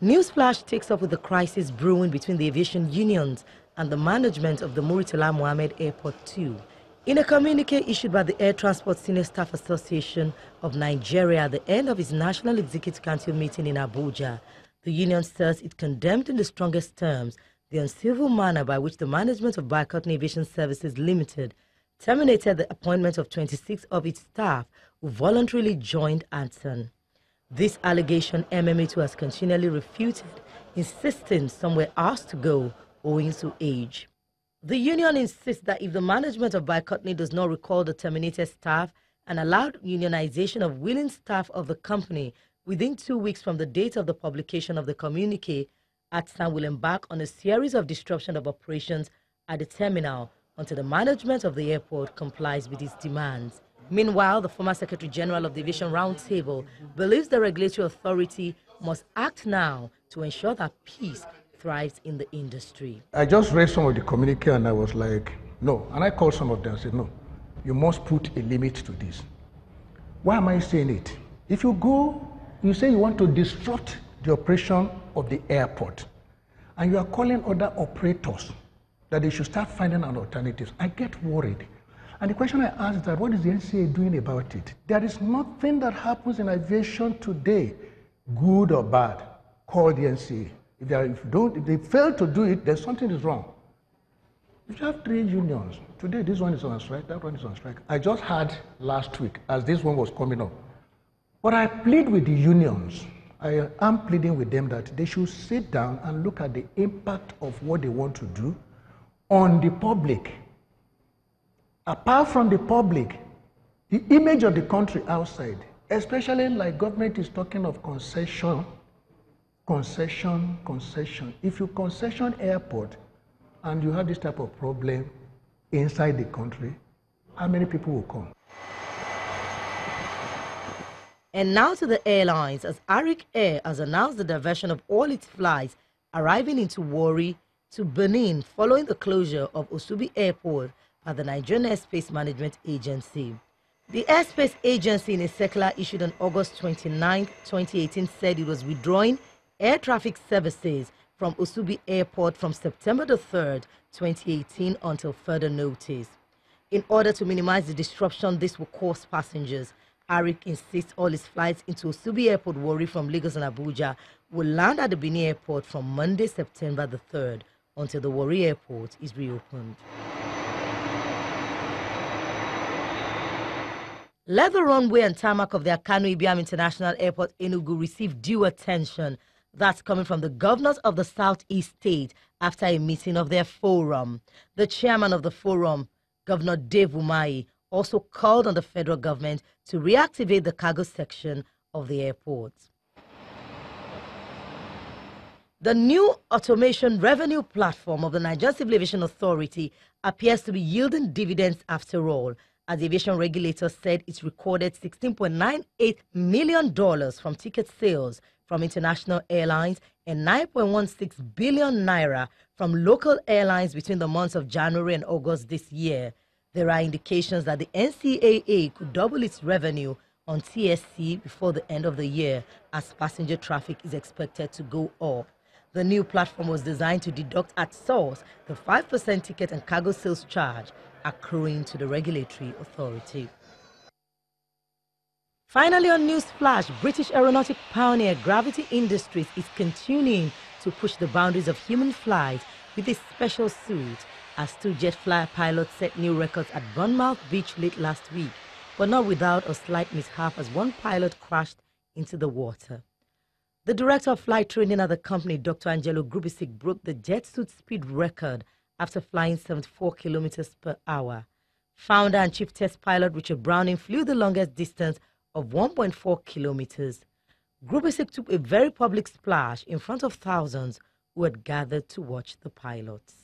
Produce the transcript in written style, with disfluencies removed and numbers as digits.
Newsflash takes up with the crisis brewing between the aviation unions and the management of the Murtala Mohammed Airport 2. In a communique issued by the Air Transport Senior Staff Association of Nigeria at the end of its National Executive Council meeting in Abuja, the union says it condemned in the strongest terms the uncivil manner by which the management of Bicotton Aviation Services Limited terminated the appointment of 26 of its staff who voluntarily joined ANSAN. This allegation MMA2 has continually refuted, insisting some were asked to go owing to age. The union insists that if the management of Bicotton does not recall the terminated staff and allow unionization of willing staff of the company within 2 weeks from the date of the publication of the communique, ATSAN will embark on a series of disruption of operations at the terminal until the management of the airport complies with its demands. Meanwhile, the former Secretary General of the Aviation Roundtable believes the regulatory authority must act now to ensure that peace thrives in the industry. I just read some of the communique and I was like, no. And I called some of them and said, no, you must put a limit to this. Why am I saying it? If you go, you say you want to disrupt the operation of the airport and you are calling other operators that they should start finding an alternative, I get worried. And the question I ask is that what is the NCA doing about it? There is nothing that happens in aviation today, good or bad, called the NCA. If they fail to do it, then something is wrong. If you have 3 unions, today this one is on strike, that one is on strike. I just had last week, as this one was coming up. But I plead with the unions. I am pleading with them that they should sit down and look at the impact of what they want to do on the public. Apart from the public, the image of the country outside, especially like government is talking of concession. If you concession airport and you have this type of problem inside the country, how many people will come? And now to the airlines, as Arik Air has announced the diversion of all its flights arriving into Warri to Benin following the closure of Osubi Airport by the Nigerian Airspace Management Agency. The Airspace Agency, in a circular issued on August 29, 2018, said it was withdrawing air traffic services from Osubi Airport from September 3, 2018 until further notice. In order to minimize the disruption this will cause passengers, Arik insists all its flights into Osubi Airport Warri from Lagos and Abuja will land at the Benin Airport from Monday, September 3rd until the Warri Airport is reopened. Let the runway and tarmac of the Akanu Ibiam International Airport, Enugu, receive due attention. That's coming from the governors of the Southeast state after a meeting of their forum. The chairman of the forum, Governor Dave Umahi, also called on the federal government to reactivate the cargo section of the airport. The new automation revenue platform of the Nigerian Civil Aviation Authority appears to be yielding dividends after all, as the aviation regulator said it's recorded $16.98 million from ticket sales from international airlines and 9.16 billion naira from local airlines between the months of January and August this year. There are indications that the NCAA could double its revenue on TSC before the end of the year, as passenger traffic is expected to go up. The new platform was designed to deduct at source the 5% ticket and cargo sales charge accruing to the regulatory authority. Finally, on Newsflash, British aeronautic pioneer Gravity Industries is continuing to push the boundaries of human flight with a special suit, as 2 jet flyer pilots set new records at Bournemouth Beach late last week, but not without a slight mishap as one pilot crashed into the water. The director of flight training at the company, Dr. Angelo Grubisic, broke the jet suit speed record after flying 74 kilometers per hour. Founder and chief test pilot Richard Browning flew the longest distance of 1.4 kilometers. Grubisic took a very public splash in front of thousands who had gathered to watch the pilots.